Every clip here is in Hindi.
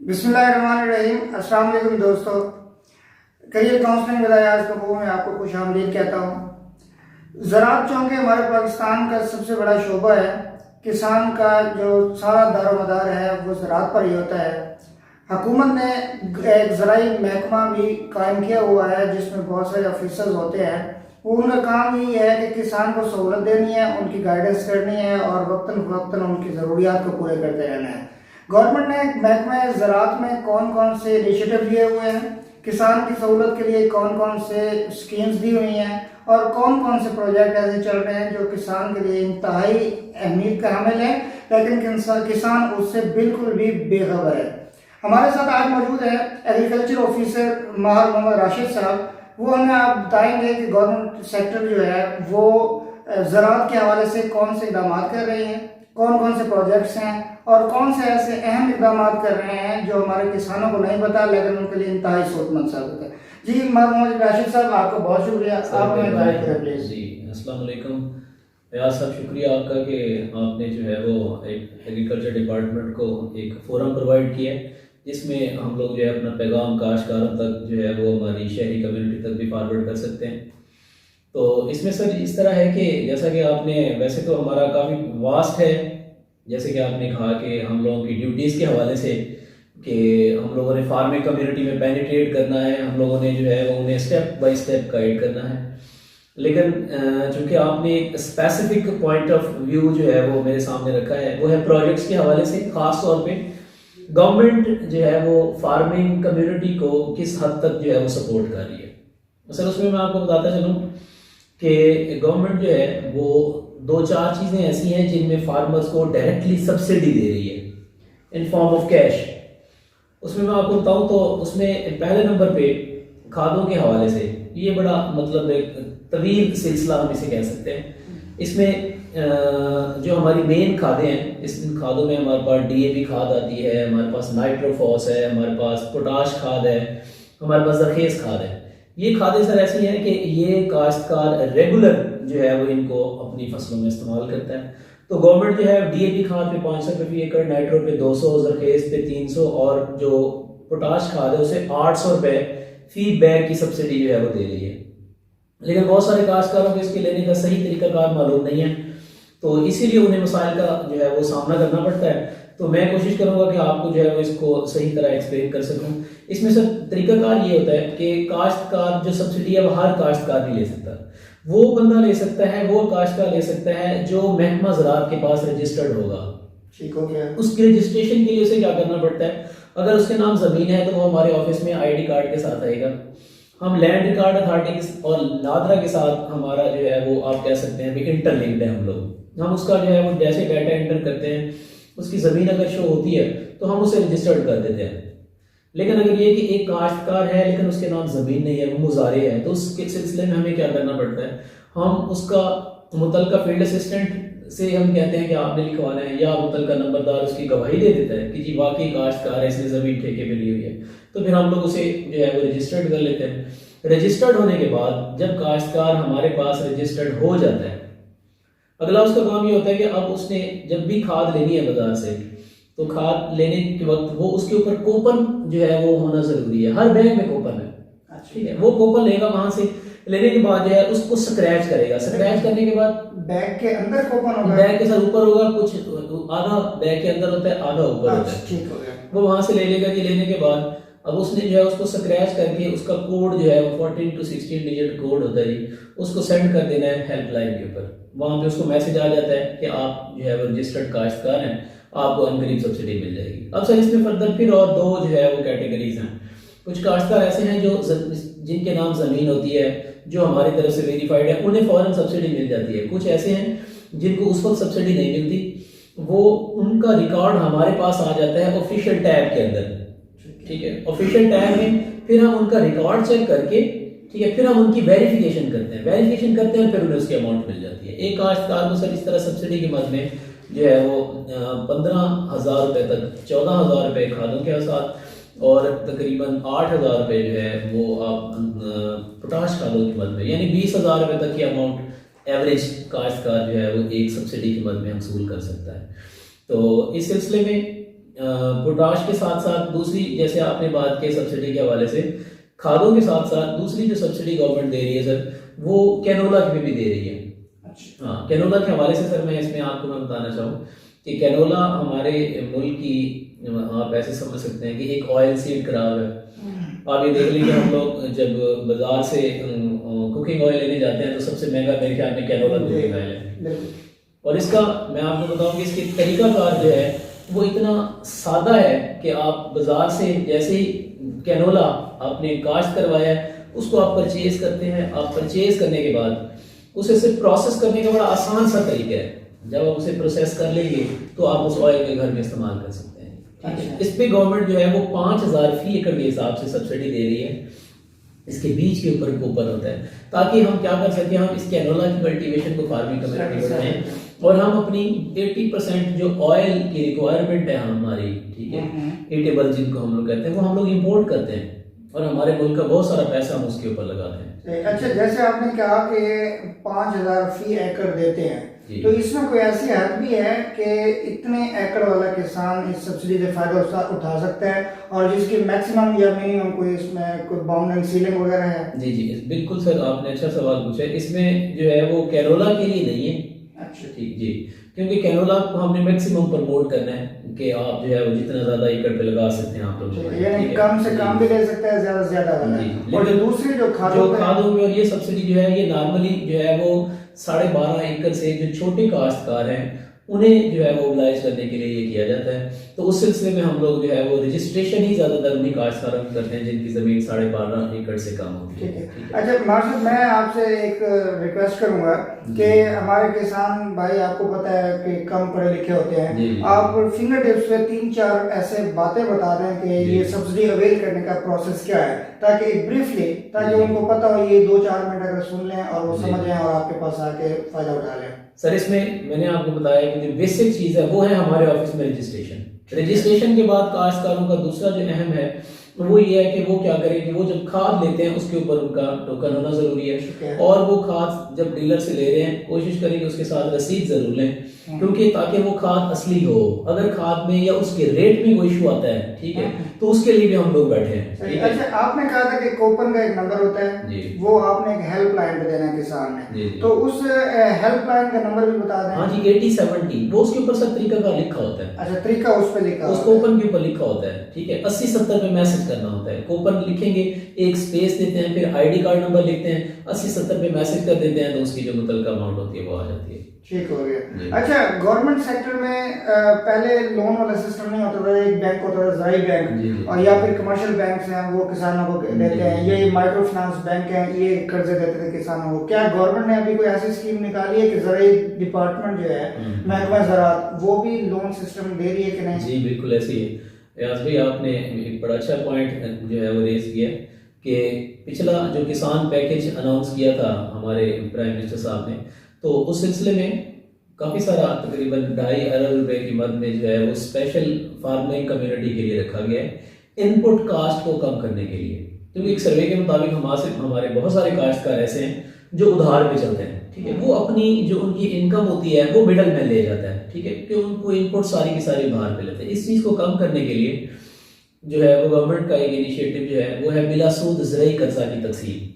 बिस्मिल्लाहिर्रहमानिर्रहीम। अस्सलाम वालेकुम दोस्तों, career counselling with Ayaz Kapoor में आपको खुश आमदीद कहता हूँ। ज़राअत चूँकि हमारे पाकिस्तान का सबसे बड़ा शोबा है, किसान का जो सारा दारोमदार है वो ज़राअत पर ही होता है। हुकूमत ने एक ज़राई महकमा भी कायम किया हुआ है जिसमें बहुत सारे ऑफिसर्स होते हैं। वो उनका काम यही है कि किसान को सहूलत देनी है, उनकी गाइडेंस करनी है और वक्तन फ़वक्तन उनकी ज़रूरियात को पूरे करते रहना है। गवर्नमेंट ने महकमा ज़राअत में कौन कौन से इनिशिएटिव लिए हुए हैं, किसान की सहूलत के लिए कौन कौन से स्कीम्स दी हुई हैं और कौन कौन से प्रोजेक्ट ऐसे चल रहे हैं जो किसान के लिए इंतहाई अहमियत का हामिल है, लेकिन किसान उससे बिल्कुल भी बेखबर है। हमारे साथ आज मौजूद है एग्रीकल्चर ऑफिसर माहर मोहम्मद राशिद साहब। वो हमें आप बताएंगे कि गवर्नमेंट सेक्टर जो है वो ज़राअत के हवाले से कौन से इकदाम कर रही है, कौन कौन से प्रोजेक्ट्स हैं और कौन से ऐसे अहम इकदाम कर रहे हैं जो हमारे किसानों को नहीं पता लेकिन उनके लिए इंतहाई सोचमंद साबित है। जी मोहम्मद राशिद साहब, आपका बहुत शुक्रिया। आप हमें गाइड करें प्लीज। जी अस्सलाम वालेकुम। फयाज साहब, शुक्रिया आपका कि आपने जो है वो एक एग्रीकल्चर डिपार्टमेंट को एक फोरम प्रोवाइड किया है जिसमें हम लोग जो है अपना पैगाम काश्तकारों तक जो है वो हमारी शहरी कम्युनिटी तक भी फॉरवर्ड कर सकते हैं। तो इसमें सर इस तरह है कि जैसा कि आपने, वैसे तो हमारा काफ़ी वास्ट है, जैसे कि आपने कहा कि हम लोगों की ड्यूटीज़ के हवाले से कि हम लोगों ने फार्मिंग कम्युनिटी में पेनिट्रेट करना है, हम लोगों ने जो है वो उन्हें स्टेप बाय स्टेप गाइड करना है। लेकिन चूंकि आपने एक स्पेसिफिक पॉइंट ऑफ व्यू जो है वो मेरे सामने रखा है, वो है प्रोजेक्ट्स के हवाले से। ख़ास तौर पे गवर्नमेंट जो है वो फार्मिंग कम्युनिटी को किस हद तक जो है वो सपोर्ट कर रही है। सर उसमें मैं आपको बताता चलूँ कि गवर्नमेंट जो है वो दो चार चीज़ें ऐसी हैं जिनमें फार्मर्स को डायरेक्टली सब्सिडी दे रही है इन फॉर्म ऑफ कैश। उसमें मैं आपको बताऊं तो उसमें पहले नंबर पे खादों के हवाले से, ये बड़ा मतलब एक तवील सिलसिला हम इसे कह सकते हैं। इसमें जो हमारी मेन खादें हैं, इस खादों में हमारे पास डीएपी खाद आती है, हमारे पास नाइट्रोफॉस है, हमारे पास पोटाश खाद है, हमारे पास जरखेज खाद है। ये खादें सर ऐसी हैं कि ये काश्तकार रेगुलर जो है वो इनको अपनी फसलों में इस्तेमाल करता है। तो गवर्नमेंट जो है डीएपी खाद पे 500 रुपये फी एकड़, नाइट्रो पे 200, जरखेज पे 300 और जो पोटाश खाद है उसे 800 रुपये फी बैग की सब्सिडी जो है वो दे रही है। लेकिन बहुत सारे काश्तकारों को इसके लेने का सही तरीकाकार मालूम नहीं है, तो इसीलिए उन्हें मसाइल का जो है वो सामना करना पड़ता है। तो मैं कोशिश करूंगा कि आपको जो है वो इसको सही तरह एक्सप्लेन कर सकूं। इसमें सर तरीकाकार ये होता है कि काश्तकार जो सब्सिडी है वो हर काश्तकार नहीं ले सकता। वो बंदा ले सकता है, वो काश्तकार ले सकता है जो महकमा ज़राअत के पास रजिस्टर्ड होगा। ठीक हो गया। उसके रजिस्ट्रेशन के लिए उसे क्या करना पड़ता है, अगर उसके नाम ज़मीन है तो वो हमारे ऑफिस में आईडी कार्ड के साथ आएगा। हम लैंड रिकॉर्ड अथॉरिटी और नादरा के साथ हमारा जो है वो आप कह सकते हैं इंटरलिंक्ड है। हम उसका जो है वो जैसे डाटा एंटर करते हैं, उसकी ज़मीन अगर शो होती है तो हम उसे रजिस्टर्ड कर देते हैं। लेकिन अगर ये कि एक काश्तकार है लेकिन उसके नाम ज़मीन नहीं है, वो मुजारे है, तो उसके सिलसिले में हमें क्या करना पड़ता है, हम उसका मुतलका फील्ड असिस्टेंट से हम कहते हैं कि आपने लिखवाना है, या मुतलका नंबरदार उसकी गवाही दे देता है कि जी वाकई काश्तकार है, इसने ज़मीन ठेके पे ली हुई है। तो फिर हम लोग उसे जो है वो रजिस्टर्ड कर लेते हैं। रजिस्टर्ड होने के बाद जब काश्तकार हमारे पास रजिस्टर्ड हो जाता है, अगला उसका काम ये होता है कि अब उसने जब भी खाद लेनी है बाजार से, तो खाद लेने के वक्त वो उसके ऊपर कूपन जो है वो होना जरूरी है। हर बैंक में कूपन है, ठीक है। वो कूपन लेगा, वहां से लेने के बाद जो है उसको स्क्रैच करेगा। स्क्रैच करने के बाद बैग के अंदर कूपन होगा, बैग के साथ ऊपर होगा, कुछ आधा बैग के अंदर होता है, आधा ऊपर होता है। ठीक हो गया। वो वहां से ले लेगा जी। लेने के बाद अब उसने जो है उसको स्क्रैच करके उसका कोड जो है वो 14 to 16 डिजिट कोड होता है जी, उसको सेंड कर देना है हेल्पलाइन के ऊपर। वहां पे उसको मैसेज आ जाता है कि आप जो है वो रजिस्टर्ड काश्तकार हैं, आपको अनकरीब सब्सिडी मिल जाएगी। अब सर इसमें फर्दर फिर और दो जो है वो कैटेगरीज हैं। कुछ काश्तकार ऐसे हैं जो जिनके नाम ज़मीन होती है, जो हमारी तरफ से वेरीफाइड है, उन्हें फौरन सब्सिडी मिल जाती है। कुछ ऐसे हैं जिनको उस वक्त सब्सिडी नहीं मिलती, वो उनका रिकॉर्ड हमारे पास आ जाता है ऑफिशियल टैब के अंदर, ठीक है। ऑफिशियल टैब में फिर हम उनका रिकॉर्ड चेक करके, ठीक है, फिर हम उनकी वेरिफिकेशन करते हैं फिर उन्हें उसकी अमाउंट मिल जाती है। एक काश्तकार को सर इस तरह सब्सिडी की मद में जो है वो 15,000 रुपये तक, 14,000 रुपये खादों के साथ और तकरीबन 8,000 रुपये जो है वो आप पोटाश खादों की मद में, यानी 20,000 रुपये तक की अमाउंट एवरेज काश्तकार जो है वो एक सब्सिडी की मद में वसूल कर सकता है। तो इस सिलसिले में पोटाश के साथ साथ दूसरी, जैसे आपने बात की सब्सिडी के हवाले से, खादों के साथ साथ दूसरी जो सब्सिडी गवर्नमेंट दे रही है सर, वो कैनोला की भी दे रही है। अच्छा। हाँ, कैनोला के हवाले से सर मैं इसमें आपको मैं बताना चाहूँ कि कैनोला हमारे मुल्क की, आप ऐसे समझ सकते हैं कि एक ऑयल सीड खराब है। आप ये देख लीजिए, हम लोग जब बाजार से कुकिंग ऑयल लेने जाते हैं तो सबसे महंगा मेरे ख्याल में कैनोला कुकिंग ऑयल है। और इसका मैं आपको बताऊं कि इसकी तरीकाकार जो है वो इतना सादा है कि आप बाजार से जैसे ही कैनोला आपने काश्त करवाया है उसको आप परचेज करते हैं। आप परचेज करने के बाद उसे सिर्फ प्रोसेस करने का बड़ा आसान सा तरीका है। जब आप उसे प्रोसेस कर लेंगे तो आप उस ऑयल के घर में इस्तेमाल कर सकते हैं। अच्छा। इस पे गवर्नमेंट जो है वो 5,000 फी एकड़ के हिसाब से सब्सिडी दे रही है। इसके बीज के ऊपर कूपन होता है ताकि हम क्या कर सकें, हम इस कैनोला की कल्टीवेशन को फार्मिंग कम्युनिटी में बढ़ाएं और हम अपनी 80% जो ऑयल की रिक्वायरमेंट है हमारी, ठीक है, ईटेबल जिनको हम लोग कहते हैं, वो हम लोग इंपोर्ट करते हैं और हमारे मुल्क का बहुत सारा पैसा हम उसके ऊपर लगाते हैं। अच्छा, जैसे आपने कहा कि 5,000 फी एकड़ देते हैं, तो इसमें कोई ऐसी हद भी है कि इतने एकड़ वाला किसान इस सब्सिडी से फायदा उठा सकता है और जिसकी मैक्सिमम या मिनिमम कोई इसमें कोई बाउंड्री सीलिंग वगैरह है? जी बिल्कुल सर, आपने अच्छा सवाल पूछा है। इसमें जो है वो कैनोला के लिए नहीं है। अच्छा, ठीक जी, क्योंकि कैनोला को हमने मैक्सिमम प्रमोट करना है कि आप जो है वो जितना ज्यादा एकड़ पे लगा सकते हैं आप लोग, यानी कम से कम भी ले सकते हैं, ज्यादा से ज्यादा वाला। और जो दूसरी जो खादों में और ये सब्सिडी जो है ये नॉर्मली जो है वो 12.5 एकड़ से जो छोटे काश्तकार हैं उन्हें जो है वो मोबिलाइज करने के लिए ये किया जाता है। तो उस सिलसिले में हम लोग जो है वो रजिस्ट्रेशन ही ज्यादातर उन्हीं काश्तकारों की करते हैं जिनकी जमीन 12.5 एकड़ से कम होती है। अच्छा मार्शल, मैं आपसे एक रिक्वेस्ट करूंगा कि हमारे किसान भाई, आपको पता है कि कम पढ़े लिखे होते हैं, आप फिंगर टिप्स पे 3-4 ऐसे बातें बता दें कि ये सब्सिडी अवेल करने का प्रोसेस क्या है, ताकि ब्रीफली, ताकि उनको पता हो, ये 2-4 मिनट अगर सुन लें और वो समझ लें और आपके पास आके फायदा उठा लें। सर इसमें मैंने आपको बताया कि जो बेसिक चीज है वो है हमारे ऑफिस में रजिस्ट्रेशन के बाद काश्तकारों का दूसरा जो अहम है वो ये है कि वो क्या करें कि वो जब खाद लेते हैं उसके ऊपर उनका टोकन होना जरूरी है और वो खाद जब डीलर से ले रहे हैं कोशिश करें कि उसके साथ रसीद जरूर लें, क्योंकि ताकि वो खाद असली हो। अगर खाद में या उसके रेट में कोई इशू आता है, ठीक है, तो उसके लिए भी हम लोग बैठे हैं। अच्छा, आपने कहा था कि कूपन का एक नंबर होता है, वो आपने एक हेल्पलाइन पे देना है किसान ने, तो उस हेल्पलाइन का नंबर भी बता दें। हाँ जी, 8070, वो उसके ऊपर सब तरीका का लिखा होता है। अच्छा, तरीका उस पे लिखा, उस कूपन के ऊपर लिखा होता है, ठीक है। 80-70 पे मैसेज करना होता है। कूपन लिखेंगे, एक स्पेस देते हैं, फिर आईडी कार्ड नंबर लिखते हैं, 80-70 पे मैसेज कर देते हैं तो उसकी जो मुतलका अमाउंट होती है वो आ जाती है। ठीक हो गया। अच्छा, गवर्नमेंट सेक्टर में पहले लोन वाला सिस्टम नहीं होता था, एक बैंक होता था ज़राई बैंक, और या फिर कमर्शियल बैंक हैं वो किसानों को देते हैं, ये माइक्रो फाइनेंस बैंक हैं ये कर्जे देते थे किसानों को। क्या गवर्नमेंट ने अभी कोई ऐसी स्कीम निकाली है कि ज़राई डिपार्टमेंट जो है, महकमा ज़राअत, वो भी लोन सिस्टम दे रही है कि नहीं? जी बिल्कुल ऐसी है। यास भाई, आपने एक बड़ा अच्छा पॉइंट जो है वो रेज किया कि पिछला जो किसान पैकेज अनाउंस किया था हमारे प्राइम मिनिस्टर साहब ने, तो उस सिलसिले में काफ़ी सारा तकरीबन 2.5 अरब रुपए की मद में जो है वो स्पेशल फार्मिंग कम्युनिटी के लिए रखा गया है, इनपुट कास्ट को कम करने के लिए। क्योंकि एक सर्वे के मुताबिक हमारे बहुत सारे काश्तकार ऐसे हैं जो उधार पे चलते हैं, ठीक है, वो अपनी जो उनकी इनकम होती है वो मिडल मैन ले जाता है, ठीक है, क्योंकि उनको इनपुट सारी की सारी उधार पे लेते हैं। इस चीज़ को कम करने के लिए जो है वो गवर्नमेंट का एक इनिशिएटिव जो है वो है बिला सूद ज़राई कर्जा की तकसीम।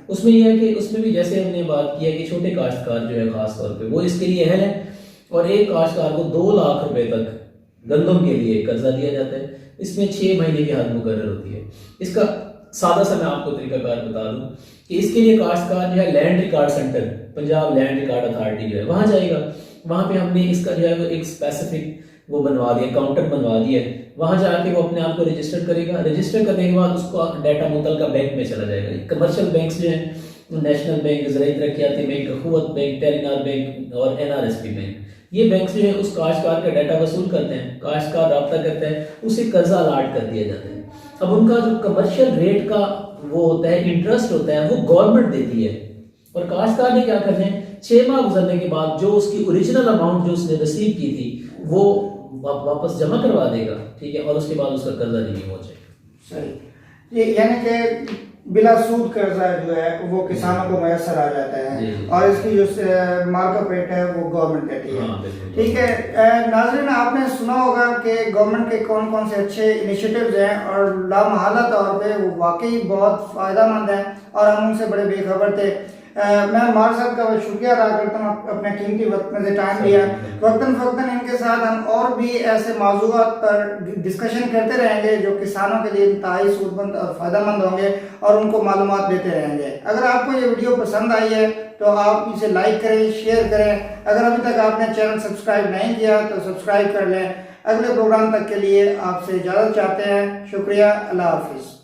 उसमें यह है कि उसमें भी जैसे हमने बात किया कि छोटे काश्तकार जो है खास तौर पे वो इसके लिए अहल है, और एक काश्तकार को 2 लाख रुपए तक गंदम के लिए कर्जा दिया जाता है। इसमें 6 महीने की हद मुकर्रर होती है। इसका सादा सा मैं आपको तरीकाकार बता दूं कि इसके लिए काश्तकार जो है land record centre, Punjab land record authority जो है वहाँ जाएगा। वहाँ पे हमने इसका जो है वो एक स्पेसिफिक वो बनवा दिया, काउंटर बनवा दिया है। वहाँ जाके वो अपने आप को रजिस्टर करेगा। रजिस्टर करने के बाद उसका डाटा मुतलका बैंक में चला जाएगा। कमर्शियल बैंक जो है national bank, ज़राई तरक्याती bank, अखुवत bank, Telenor bank और NRSP बैंक, ये बैंक जो है उस काश्तकार का डाटा वसूल करते हैं। काश्तकार राब्ता करता है, उसे कर्जा अलाट कर दिया जाता है। अब उनका जो कमर्शियल रेट का वो होता है, इंटरेस्ट होता है, वो गवर्नमेंट देती है। और काश्तकार ने क्या करना है, 6 माह गुजरने के बाद जो उसकी ओरिजिनल अमाउंट जो उसने रिसीव की थी वो वापस जमा करवा देगा, ठीक है, और उसके बाद उसका कर्जा नहीं पहुंचेगा। सही, यानी कि बिला सूद कर्जा जो है वो किसानों को मैसर आ जाता जी, है जी। और इसकी जो मार्कअप रेट है वो गवर्नमेंट देती है। हाँ, बिल्कुल। ठीक है नाज़रीन, आपने सुना होगा कि गवर्नमेंट के कौन कौन से अच्छे इनिशिएटिव्स हैं और लामहला तौर पे वो वाकई बहुत फ़ायदेमंद हैं और हम उनसे बड़े बेखबर थे। मैं हमारे साहब का शुक्रिया अदा करता हूँ, अपने कीमती वक्त में से टाइम दिया। वक्तन फ़क्तन इनके साथ हम और भी ऐसे मौज़ूआत पर डिस्कशन करते रहेंगे जो किसानों के लिए इंतहाई सूदमंद और फ़ायदेमंद होंगे और उनको मालूमात देते रहेंगे। अगर आपको ये वीडियो पसंद आई है तो आप इसे लाइक करें, शेयर करें। अगर अभी तक आपने चैनल सब्सक्राइब नहीं किया तो सब्सक्राइब कर लें। अगले प्रोग्राम तक के लिए आपसे इजाज़त चाहते हैं। शुक्रिया, अल्लाह हाफिज़।